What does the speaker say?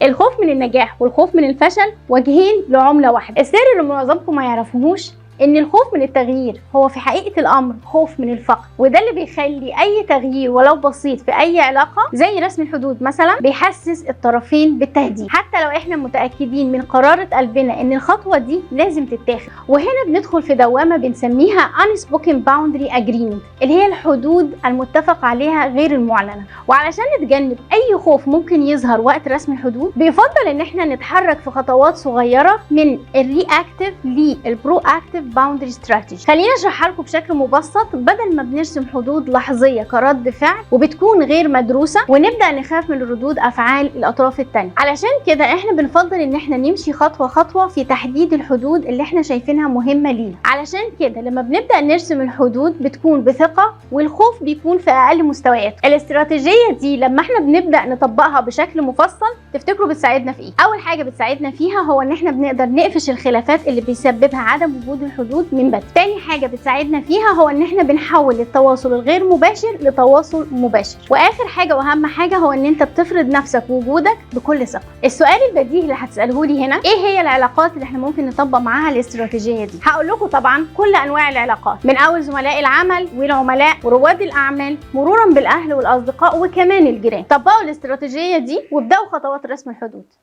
الخوف من النجاح والخوف من الفشل وجهين لعملة واحدة. السر اللي معظمكم ما يعرفوهوش ان الخوف من التغيير هو في حقيقة الامر خوف من الفقد، وده اللي بيخلي اي تغيير ولو بسيط في اي علاقة زي رسم الحدود مثلا بيحسس الطرفين بالتهديد، حتى لو احنا متأكدين من قرارة قلبنا ان الخطوة دي لازم تتاخد. وهنا بندخل في دوامة بنسميها unspoken boundary agreement، اللي هي الحدود المتفق عليها غير المعلنة. وعلشان نتجنب اي خوف ممكن يظهر وقت رسم الحدود، بيفضل ان احنا نتحرك في خطوات صغيرة من الرياكتيف للبرو اكتيف باوندري ستراتيجي. خلينا اشرحها لكم بشكل مبسط، بدل ما بنرسم حدود لحظيه كرد فعل وبتكون غير مدروسه ونبدا نخاف من ردود افعال الاطراف الثانيه. علشان كده احنا بنفضل ان احنا نمشي خطوه خطوه في تحديد الحدود اللي احنا شايفينها مهمه لينا. علشان كده لما بنبدا نرسم الحدود بتكون بثقه والخوف بيكون في اقل مستويات. الاستراتيجيه دي لما احنا بنبدا نطبقها بشكل مفصل تفتكروا بتساعدنا في ايه؟ اول حاجه بتساعدنا فيها هو ان احنا بنقدر نقفش الخلافات اللي بيسببها عدم وجود الحدود من بدري. تاني حاجه بتساعدنا فيها هو ان احنا بنحول التواصل الغير مباشر لتواصل مباشر. واخر حاجه واهم حاجه هو ان انت بتفرض نفسك ووجودك بكل ثقه. السؤال البديهي اللي هتساله لي هنا، ايه هي العلاقات اللي احنا ممكن نطبق معاها الاستراتيجيه دي؟ هقول لكم طبعا كل انواع العلاقات، من اول زملاء العمل والعملاء ورواد الاعمال مرورا بالاهل والاصدقاء وكمان الجيران. طبقوا الاستراتيجيه دي وابداوا خطوات رسم الحدود.